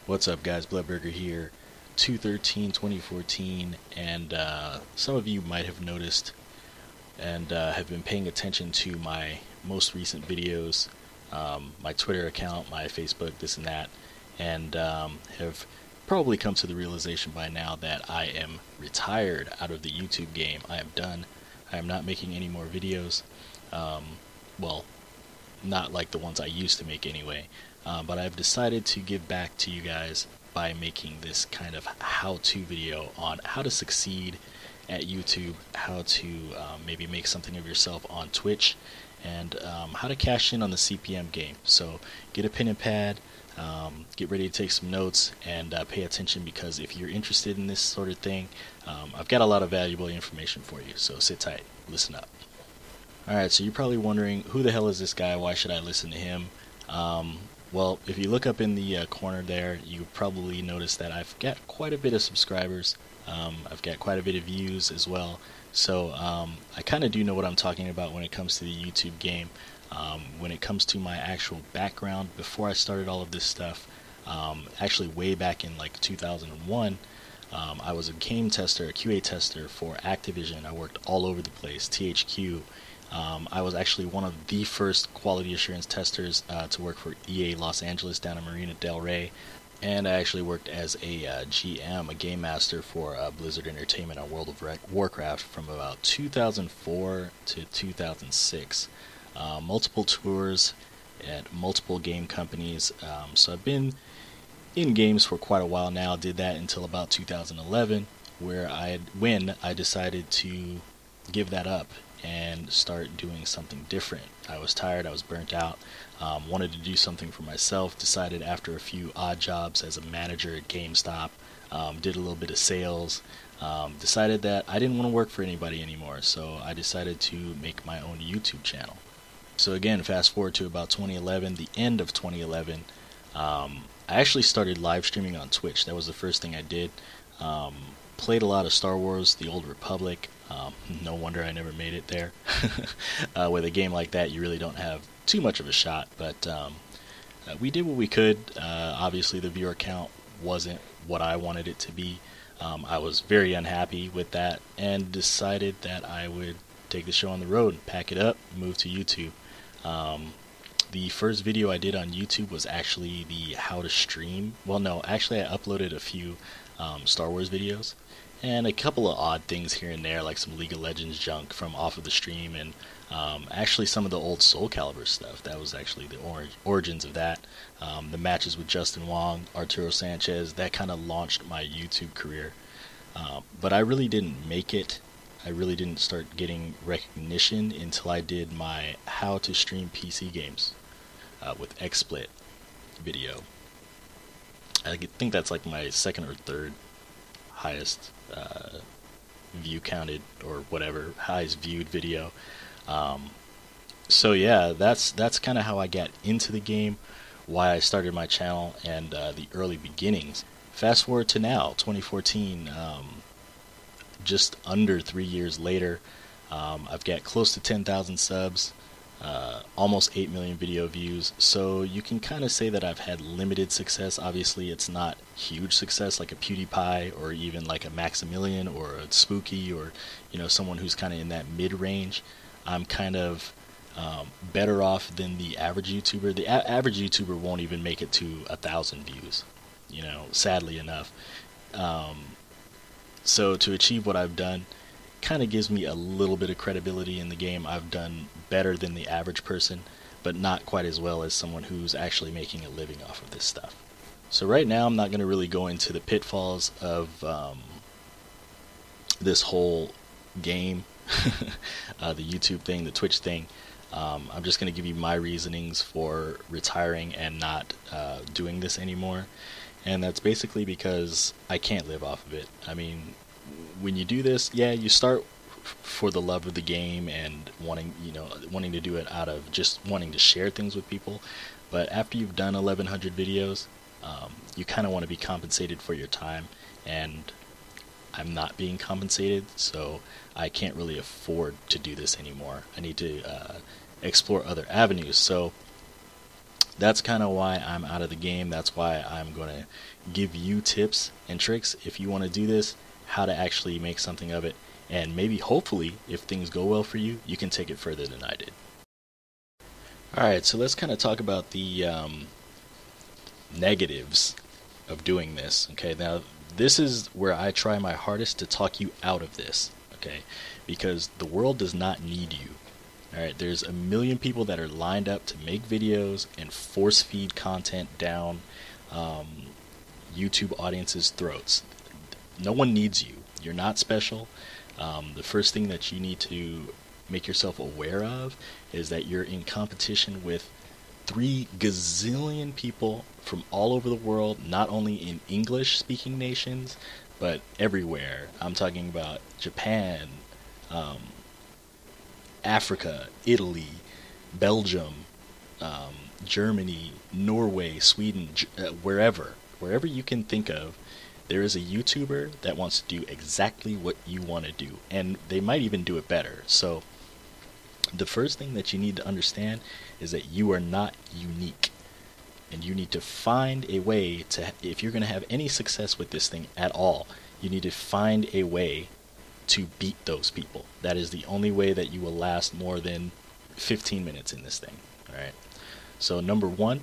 What's up, guys? Bloodburger here, 2/13/2014, and some of you might have noticed and have been paying attention to my most recent videos, my Twitter account, my Facebook, this and that, and have probably come to the realization by now that I am retired out of the YouTube game. I am done. I am not making any more videos. Well, not like the ones I used to make anyway. But I've decided to give back to you guys by making this kind of how-to video on how to succeed at YouTube, how to maybe make something of yourself on Twitch, and how to cash in on the CPM game. So get a pen and pad, get ready to take some notes, and pay attention, because if you're interested in this sort of thing, I've got a lot of valuable information for you. So sit tight, listen up. Alright, so you're probably wondering, who the hell is this guy? Why should I listen to him? Well, if you look up in the corner there, you probably notice that I've got quite a bit of subscribers. I've got quite a bit of views as well. So I kind of do know what I'm talking about when it comes to the YouTube game. When it comes to my actual background, before I started all of this stuff, actually way back in like 2001, I was a game tester, a QA tester for Activision. I worked all over the place, THQ. I was actually one of the first quality assurance testers to work for EA Los Angeles down in Marina Del Rey, and I actually worked as a GM, a game master for Blizzard Entertainment on World of Warcraft from about 2004 to 2006. Multiple tours at multiple game companies, so I've been in games for quite a while now. Did that until about 2011, when I decided to give that up and start doing something different. I was tired, I was burnt out, wanted to do something for myself, decided after a few odd jobs as a manager at GameStop, did a little bit of sales, decided that I didn't want to work for anybody anymore, so I decided to make my own YouTube channel. So again, fast forward to about 2011, the end of 2011, I actually started live streaming on Twitch. That was the first thing I did. Played a lot of Star Wars, The Old Republic. No wonder I never made it there. With a game like that, you really don't have too much of a shot, but we did what we could. Obviously, the viewer count wasn't what I wanted it to be. I was very unhappy with that and decided that I would take the show on the road, pack it up, move to YouTube. The first video I did on YouTube was actually the how to stream. Well, no, actually I uploaded a few Star Wars videos and a couple of odd things here and there, like some League of Legends junk from off of the stream, and actually some of the old Soul Calibur stuff. That was actually the origins of that. The matches with Justin Wong, Arturo Sanchez, that kind of launched my YouTube career. But I really didn't make it. I really didn't start getting recognition until I did my how to stream PC games with XSplit video. I think that's like my second or third highest view counted, or whatever, highest viewed video. So yeah, that's kind of how I got into the game, why I started my channel, and the early beginnings. Fast forward to now, 2014, just under 3 years later. I've got close to 10,000 subs, almost 8 million video views, so you can kind of say that I've had limited success. Obviously it's not huge success like a PewDiePie or even like a Maximilian or a Spooky, or someone who's kind of in that mid-range. I'm kind of better off than the average YouTuber. The average YouTuber won't even make it to 1,000 views, sadly enough. So to achieve what I've done kind of gives me a little bit of credibility in the game. I've done better than the average person, but not quite as well as someone who's actually making a living off of this stuff. So right now I'm not going to really go into the pitfalls of this whole game, the YouTube thing, the Twitch thing. I'm just going to give you my reasonings for retiring and not doing this anymore. And that's basically because I can't live off of it. I mean, when you do this, yeah, you start for the love of the game and wanting to do it out of just wanting to share things with people. But after you've done 1,100 videos, you kind of want to be compensated for your time, and I'm not being compensated, so I can't really afford to do this anymore. I need to explore other avenues. So that's kind of why I'm out of the game. That's why I'm going to give you tips and tricks if you want to do this, how to actually make something of it, and maybe hopefully if things go well for you, you can take it further than I did. Alright, so let's kind of talk about the negatives of doing this. Okay, now this is where I try my hardest to talk you out of this, okay, because the world does not need you. Alright, there's a million people that are lined up to make videos and force feed content down YouTube audiences' throats. No one needs you. You're not special. The first thing that you need to make yourself aware of is that you're in competition with 3 gazillion people from all over the world, not only in English speaking nations, but everywhere. I'm talking about Japan, Africa, Italy, Belgium, Germany, Norway, Sweden, wherever you can think of. There is a YouTuber that wants to do exactly what you want to do, and they might even do it better. So the first thing that you need to understand is that you are not unique, and you need to find a way to, if you're going to have any success with this thing at all, you need to find a way to beat those people. That is the only way that you will last more than 15 minutes in this thing. Alright, so number 1,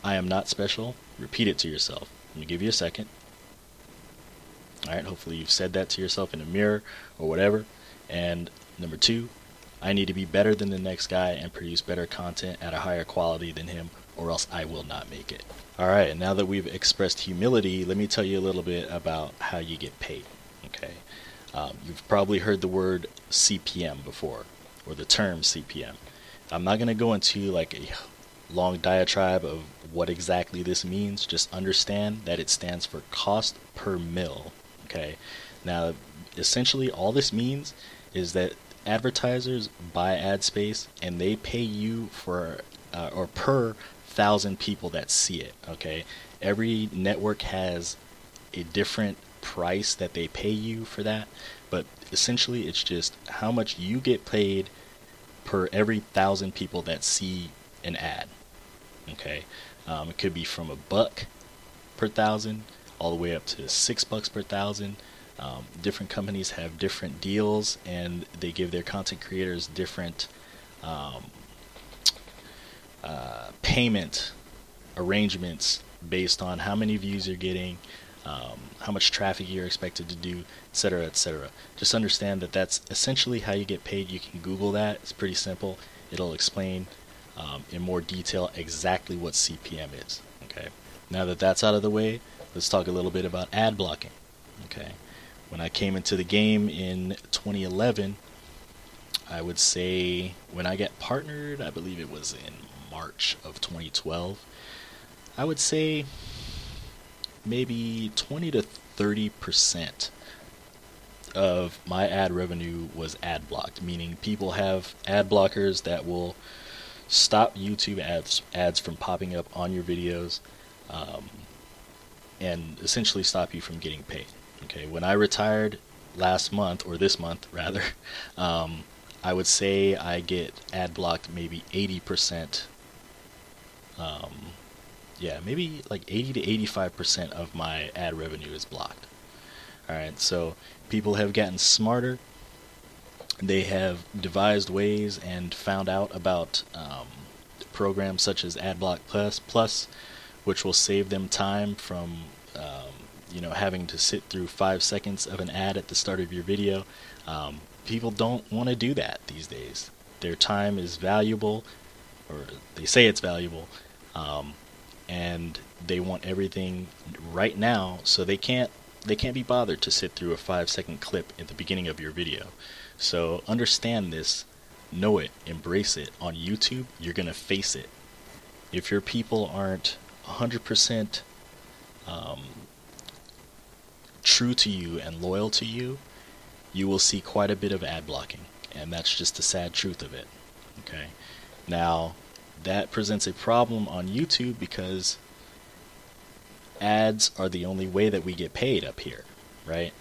I am not special. Repeat it to yourself. Let me give you a second. Alright, hopefully you've said that to yourself in a mirror or whatever. And number 2, I need to be better than the next guy and produce better content at a higher quality than him, or else I will not make it. Alright, and now that we've expressed humility, let me tell you a little bit about how you get paid. Okay, you've probably heard the word CPM before, or the term CPM. I'm not going to go into like a long diatribe of what exactly this means. Just understand that it stands for cost per mil. Okay, now essentially all this means is that advertisers buy ad space and they pay you for or per 1,000 people that see it. Okay, every network has a different price that they pay you for that, but essentially it's just how much you get paid per every 1,000 people that see an ad. Okay, it could be from $1 per 1,000 all the way up to $6 per 1,000. Different companies have different deals, and they give their content creators different payment arrangements based on how many views you're getting, how much traffic you're expected to do, etc., etc. Just understand that that's essentially how you get paid. You can Google that. It's pretty simple. It'll explain in more detail exactly what CPM is. Okay. Now that that's out of the way, let's talk a little bit about ad blocking. Okay. When I came into the game in 2011, I would say when I got partnered, I believe it was in March of 2012, I would say maybe 20 to 30% of my ad revenue was ad blocked, meaning people have ad blockers that will stop YouTube ads from popping up on your videos, and essentially stop you from getting paid. Okay, when I retired last month, or this month rather, I would say I get ad blocked maybe 80%. Yeah, maybe like 80 to 85% of my ad revenue is blocked. Alright, so people have gotten smarter. They have devised ways and found out about programs such as AdBlock Plus, which will save them time from having to sit through 5 seconds of an ad at the start of your video. People don't want to do that these days. Their time is valuable, or they say it's valuable, and they want everything right now, so they can't be bothered to sit through a 5-second clip at the beginning of your video. So understand this, know it, embrace it. On YouTube, you're gonna face it. If your people aren't 100% true to you and loyal to you, you will see quite a bit of ad blocking, and that's just the sad truth of it. Okay, now that presents a problem on YouTube because ads are the only way that we get paid up here, right?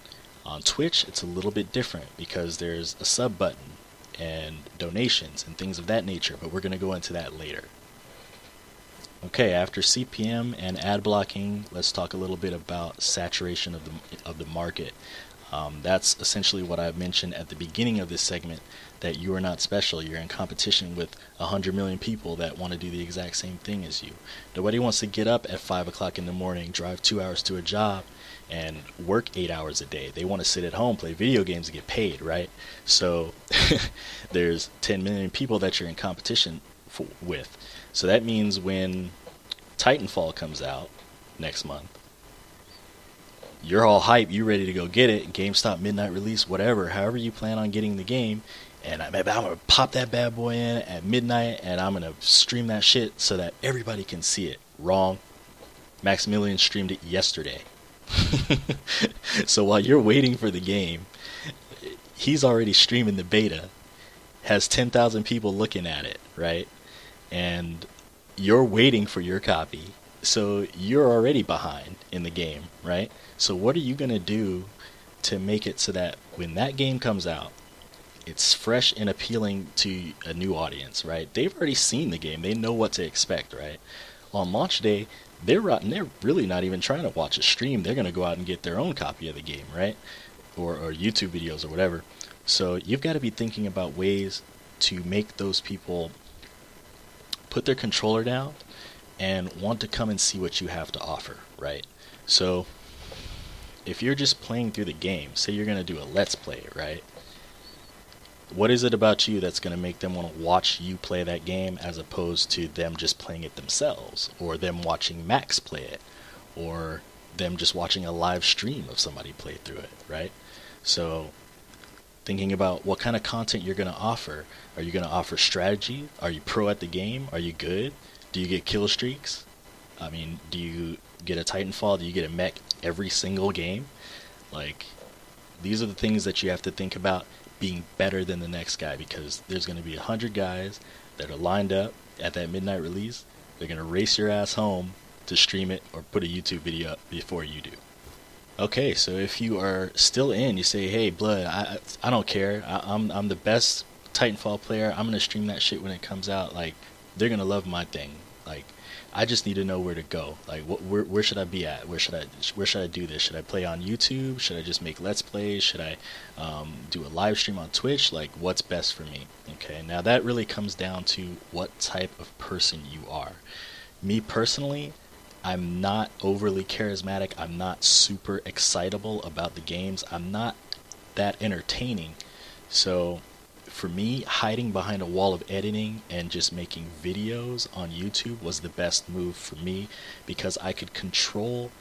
On Twitch, it's a little bit different because there's a sub button and donations and things of that nature, but we're going to go into that later. Okay, after CPM and ad blocking, let's talk a little bit about saturation of the market. That's essentially what I mentioned at the beginning of this segment, that you are not special. You're in competition with 100 million people that want to do the exact same thing as you. Nobody wants to get up at 5 o'clock in the morning, drive 2 hours to a job, and work 8 hours a day. They want to sit at home, play video games, and get paid, right? So there's 10 million people that you're in competition with. So that means when Titanfall comes out next month, you're all hype, you ready to go get it, GameStop midnight release, whatever, however you plan on getting the game, and I'm going to pop that bad boy in at midnight, and I'm going to stream that shit so that everybody can see it. Wrong. Maximilian streamed it yesterday. So while you're waiting for the game, he's already streaming the beta, has 10,000 people looking at it, right? And you're waiting for your copy, so you're already behind in the game, right? So what are you going to do to make it so that when that game comes out, it's fresh and appealing to a new audience, right? They've already seen the game. They know what to expect, right? On launch day, they're really not even trying to watch a stream. They're going to go out and get their own copy of the game, right? Or YouTube videos or whatever. So you've got to be thinking about ways to make those people put their controller down and want to come and see what you have to offer, right? So if you're just playing through the game, say you're going to do a let's play, right? What is it about you that's going to make them want to watch you play that game as opposed to them just playing it themselves, or them watching Max play it, or them just watching a live stream of somebody play through it, right? So thinking about what kind of content you're going to offer. Are you going to offer strategy? Are you pro at the game? Are you good? Do you get kill streaks? I mean, do you get a Titanfall? Do you get a mech every single game? Like, these are the things that you have to think about being better than the next guy, because there's going to be 100 guys that are lined up at that midnight release. They're going to race your ass home to stream it or put a YouTube video up before you do. Okay, so if you are still in, you say, hey, Blood, I don't care. I'm the best Titanfall player. I'm going to stream that shit when it comes out. Like, they're going to love my thing. Like, I just need to know where to go. Like, where should I be at? Where should I do this? Should I play on YouTube? Should I just make Let's Plays? Should I do a live stream on Twitch? Like, what's best for me? Okay, now that really comes down to what type of person you are. Me personally, I'm not overly charismatic. I'm not super excitable about the games. I'm not that entertaining. So for me, hiding behind a wall of editing and just making videos on YouTube was the best move for me, because I could control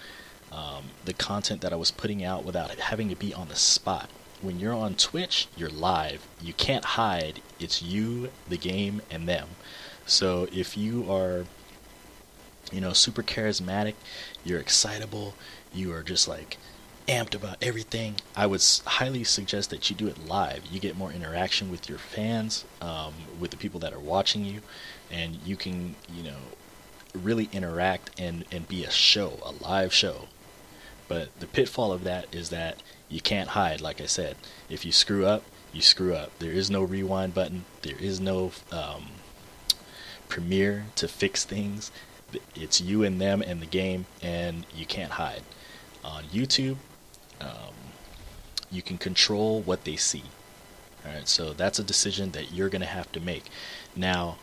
the content that I was putting out without having to be on the spot. When you're on Twitch, you're live. You can't hide. It's you, the game, and them. So if you are, super charismatic, you're excitable, you are just like amped about everything, I would highly suggest that you do it live. You get more interaction with your fans, with the people that are watching you, and you can, really interact and be a live show. But the pitfall of that is that you can't hide. Like I said, if you screw up, you screw up. There is no rewind button. There is no premiere to fix things. It's you and them and the game, and you can't hide. On YouTube, you can control what they see. Alright, so that's a decision that you're going to have to make. Now,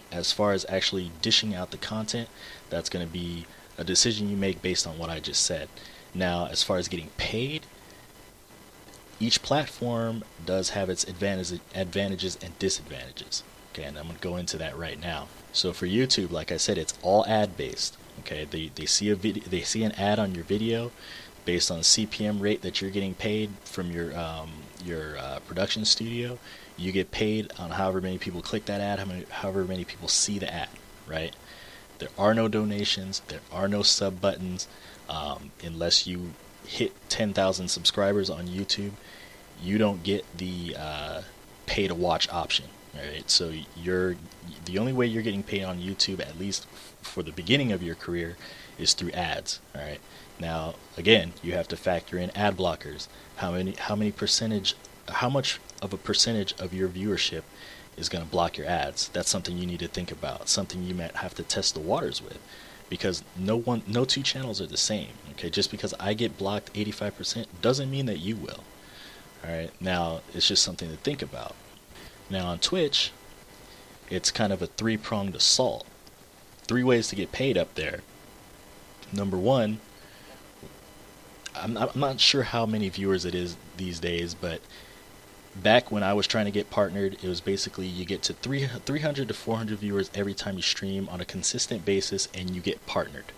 as far as actually dishing out the content, that's going to be a decision you make based on what I just said. Now, as far as getting paid, each platform does have its advantages and disadvantages. Okay, and I'm going to go into that right now. So for YouTube, like I said, it's all ad based. Okay, they see an ad on your video based on the CPM rate that you're getting paid from your production studio. You get paid on however many people click that ad, however many people see the ad, right? There are no donations, there are no sub buttons, unless you hit 10,000 subscribers on YouTube. You don't get the pay to watch option. Alright, so the only way you're getting paid on YouTube, at least for the beginning of your career, is through ads. Alright, now again, you have to factor in ad blockers. How much of a percentage of your viewership is going to block your ads. That's something you need to think about, something you might have to test the waters with, because no two channels are the same. Okay, just because I get blocked 85% doesn't mean that you will. All right, now it's just something to think about. Now on Twitch, it's kind of a three-pronged assault. 3 ways to get paid up there. Number one, I'm not sure how many viewers it is these days, but back when I was trying to get partnered, it was basically you get to 300 to 400 viewers every time you stream on a consistent basis, and you get partnered.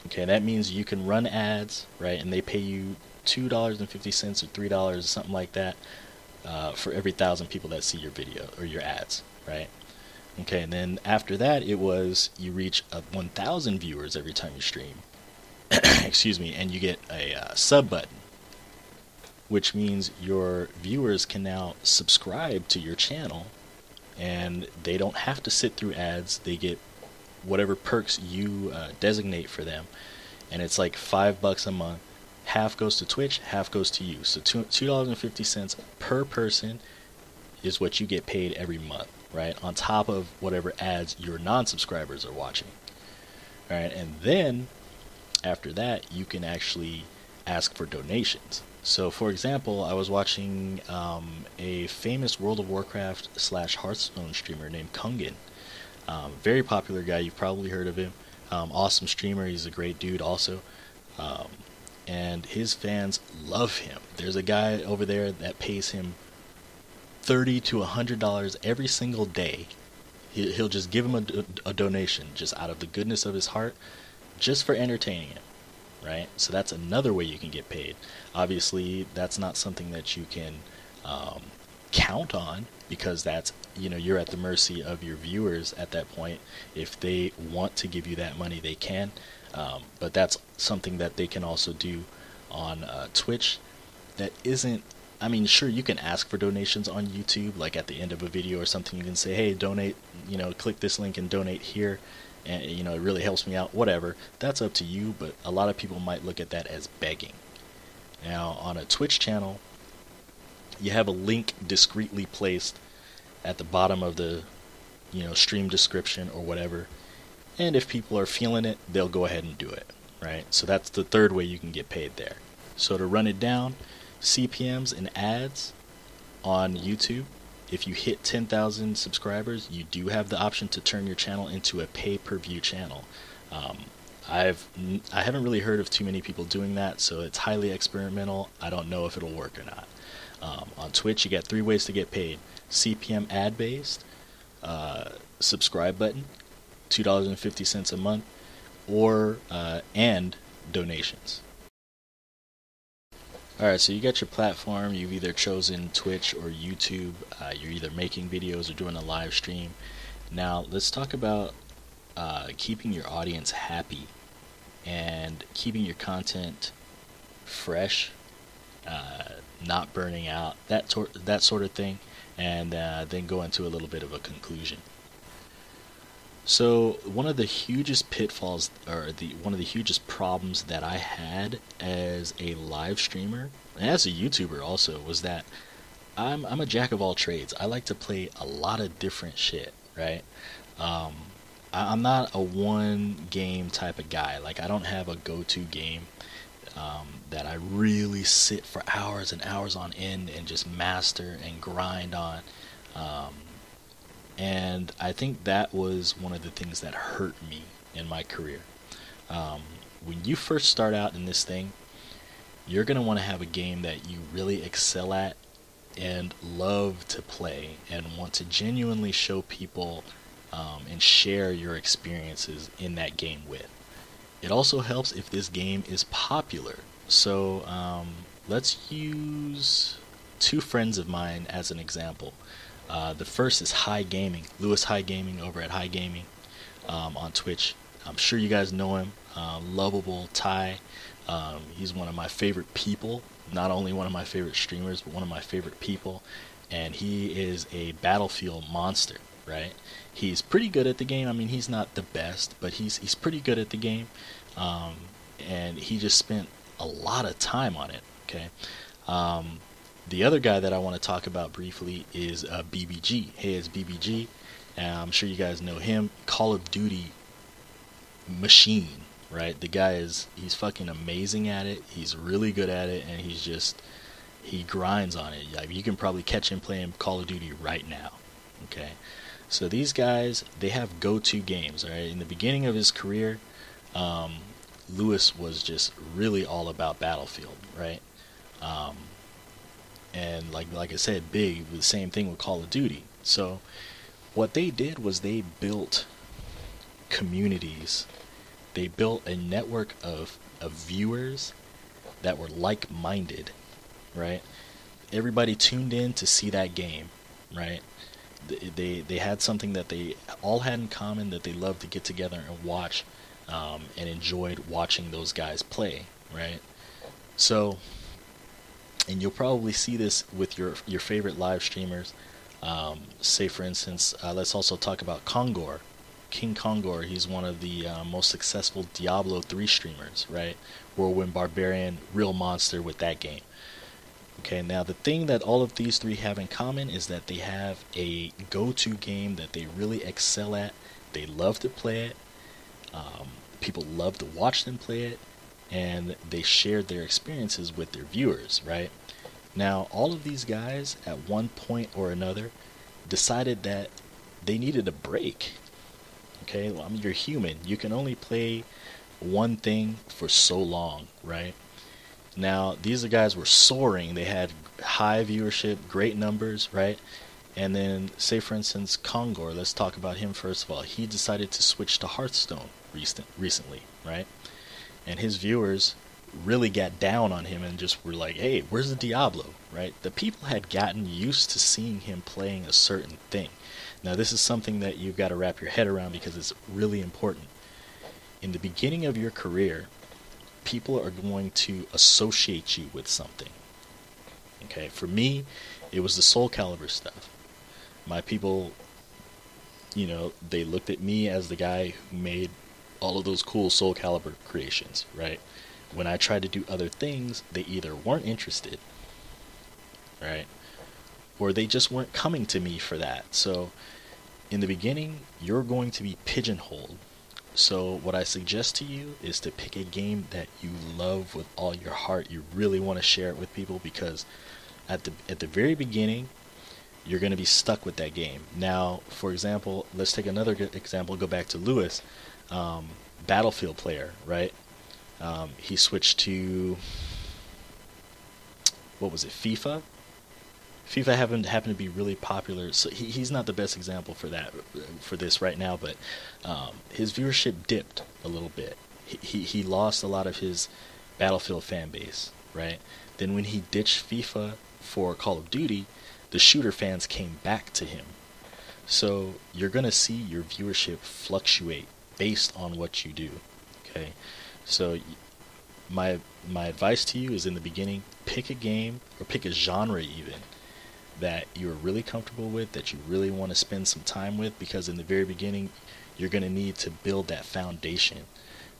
Okay, that means you can run ads, right, and they pay you $2.50 or $3, something like that, for every 1,000 people that see your video or your ads, right? Okay, and then after that, it was you reach 1,000 viewers every time you stream. Excuse me, and you get a sub button, which means your viewers can now subscribe to your channel, and they don't have to sit through ads. They get whatever perks you designate for them, and it's like $5 a month. Half goes to Twitch, half goes to you. So $2.50 per person is what you get paid every month, right? On top of whatever ads your non-subscribers are watching. All right, and then after that, you can actually ask for donations. So for example, I was watching a famous World of Warcraft / Hearthstone streamer named Kungan. Very popular guy, you've probably heard of him. Awesome streamer, he's a great dude also. And his fans love him. There's a guy over there that pays him $30 to $100 every single day. He'll just give him a donation just out of the goodness of his heart, just for entertaining him, right? So that's another way you can get paid. Obviously, that's not something that you can count on, because that's, you're at the mercy of your viewers at that point. If they want to give you that money, they can. But that's something that they can also do on Twitch. That isn't, sure, you can ask for donations on YouTube, like at the end of a video or something. You can say, hey, donate, click this link and donate here, and it really helps me out, whatever. That's up to you, but a lot of people might look at that as begging. Now on a Twitch channel, you have a link discreetly placed at the bottom of the stream description or whatever, and if people are feeling it, they'll go ahead and do it, right? So that's the third way you can get paid there. So to run it down, CPMs and ads on YouTube. If you hit 10,000 subscribers, you do have the option to turn your channel into a pay-per-view channel. I haven't really heard of too many people doing that, so it's highly experimental. I don't know if it'll work or not. On Twitch, you got 3 ways to get paid: CPM ad-based, subscribe button, $2.50 a month, or and donations. Alright, so you got your platform. You've either chosen Twitch or YouTube. You're either making videos or doing a live stream. Now let's talk about keeping your audience happy and keeping your content fresh, not burning out, that sort of thing, and then go into a little bit of a conclusion. So one of the hugest pitfalls, or one of the hugest problems that I had as a live streamer and as a YouTuber also, was that I'm a jack of all trades. I like to play a lot of different shit, right? I'm not a one game type of guy. Like, I don't have a go-to game that I really sit for hours and hours on end and just master and grind on. And I think that was one of the things that hurt me in my career. When you first start out in this thing, you're going to want to have a game that you really excel at and love to play and want to genuinely show people and share your experiences in that game with. It also helps if this game is popular. So let's use 2 friends of mine as an example. The first is High Gaming, Lewis High Gaming over at High Gaming on Twitch. I'm sure you guys know him. Lovable Ty. He's one of my favorite people. Not only one of my favorite streamers, but one of my favorite people. And he is a Battlefield monster, right? He's pretty good at the game. I mean, he's not the best, but he's pretty good at the game. And he just spent a lot of time on it, okay? The other guy that I want to talk about briefly is BBG. Hey, it's BBG. I'm sure you guys know him. Call of Duty machine, right? The guy he's fucking amazing at it. He's really good at it, and he grinds on it. Like, you can probably catch him playing Call of Duty right now. Okay, so these guys, they have go-to games. All right, in the beginning of his career, Lewis was just really all about Battlefield, right? And like I said, big, the same thing with Call of Duty. So what they did was they built communities. They built a network of viewers that were like-minded, right? Everybody tuned in to see that game, right? They had something that they all had in common, that they loved to get together and watch, and enjoyed watching those guys play, right? So, and you'll probably see this with your favorite live streamers. Say, for instance, let's also talk about Kongor. King Kongor, he's one of the most successful Diablo 3 streamers, right? Whirlwind Barbarian, real monster with that game. Okay, now the thing that all of these three have in common is that they have a go-to game that they really excel at. They love to play it. People love to watch them play it, and they shared their experiences with their viewers, right? Now, all of these guys, at one point or another, decided that they needed a break. Okay, well, I mean, you're human. You can only play one thing for so long, right? Now, these guys were soaring. They had high viewership, great numbers, right? And then, say for instance, Kongor, let's talk about him first of all. He decided to switch to Hearthstone recently, right? And his viewers really got down on him and just were like, hey, where's the Diablo, right? The people had gotten used to seeing him playing a certain thing. Now, this is something that you've got to wrap your head around because it's really important. In the beginning of your career, people are going to associate you with something. Okay, for me, it was the Soul Calibur stuff. My people, they looked at me as the guy who made all of those cool Soul Calibur creations, right? When I tried to do other things, they either weren't interested, right? Or they just weren't coming to me for that. So, in the beginning, you're going to be pigeonholed. So what I suggest to you is to pick a game that you love with all your heart. You really want to share it with people, because at the very beginning, you're going to be stuck with that game. Now, for example, let's take another good example. Go back to Lewis, Battlefield player, right? He switched to, what was it, FIFA? FIFA happened to be really popular, so he's not the best example for this right now, but his viewership dipped a little bit. He lost a lot of his Battlefield fan base, right? Then when he ditched FIFA for Call of Duty, the shooter fans came back to him. So you're gonna see your viewership fluctuate based on what you do. Okay, so my advice to you is, in the beginning, pick a game or pick a genre even that you're really comfortable with, that you really want to spend some time with, because in the very beginning, you're going to need to build that foundation.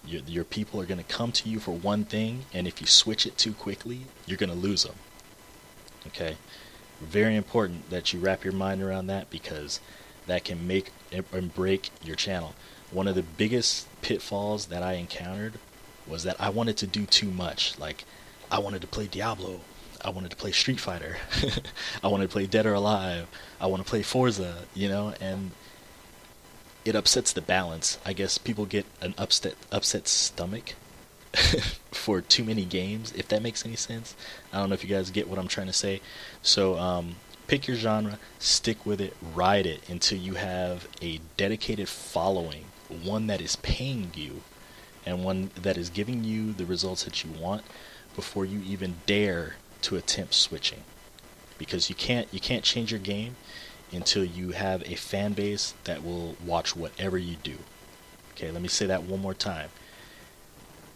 Your people are going to come to you for one thing, and if you switch it too quickly, you're going to lose them. Okay? Very important that you wrap your mind around that, because that can make and break your channel. One of the biggest pitfalls that I encountered was that I wanted to do too much. Like, I wanted to play Diablo, I wanted to play Street Fighter, I wanted to play Dead or Alive, I want to play Forza, and it upsets the balance. I guess people get an upset stomach for too many games, if that makes any sense. I don't know if you guys get what I'm trying to say. So pick your genre, stick with it, ride it until you have a dedicated following, one that is paying you, and one that is giving you the results that you want, before you even dare to attempt switching. Because you can't change your game until you have a fan base that will watch whatever you do. Okay, let me say that one more time.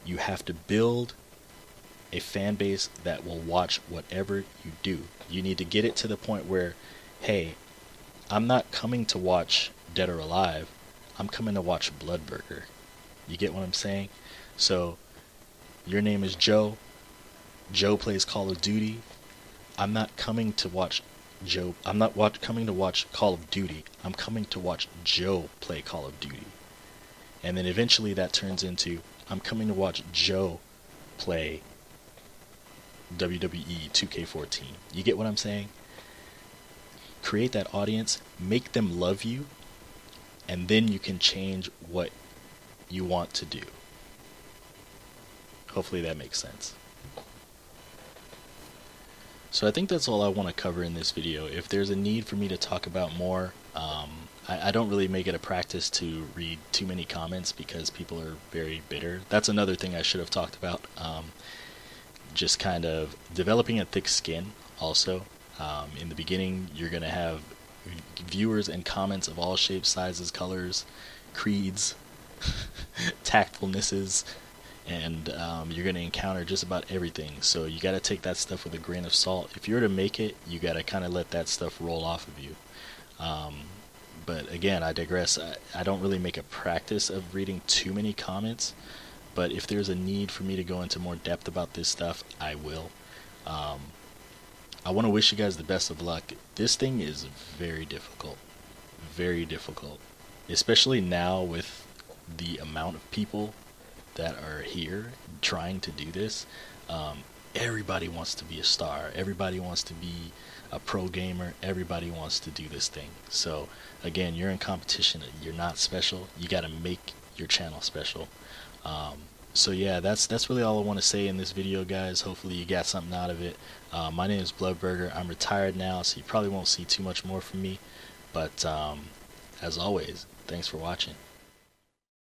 You have to build a fan base that will watch whatever you do. You need to get it to the point where, hey, I'm not coming to watch Dead or Alive, I'm coming to watch Bloodburger. You get what I'm saying? So, your name is Joe. Joe plays Call of Duty. I'm not coming to watch Joe. Coming to watch Call of Duty. I'm coming to watch Joe play Call of Duty. And then eventually that turns into, I'm coming to watch Joe play WWE 2K14. You get what I'm saying? Create that audience, make them love you, and then you can change what you want to do. Hopefully that makes sense. So I think that's all I want to cover in this video. If there's a need for me to talk about more, I don't really make it a practice to read too many comments because people are very bitter. That's another thing I should have talked about. Just kind of developing a thick skin also. In the beginning, you're going to have viewers and comments of all shapes, sizes, colors, creeds, tactfulnesses, and you're going to encounter just about everything. So you got to take that stuff with a grain of salt. If you're to make it, you got to kind of let that stuff roll off of you. But again, I digress. I don't really make a practice of reading too many comments, but if there's a need for me to go into more depth about this stuff, I will. I want to wish you guys the best of luck. This thing is very difficult, especially now with the amount of people that are here trying to do this. Everybody wants to be a star. Everybody wants to be a pro gamer. Everybody wants to do this thing. So again, you're in competition. You're not special. You got to make your channel special. So yeah, that's really all I want to say in this video, guys. Hopefully you got something out of it. My name is Bloodburger. I'm retired now, so you probably won't see too much more from me. But as always, thanks for watching.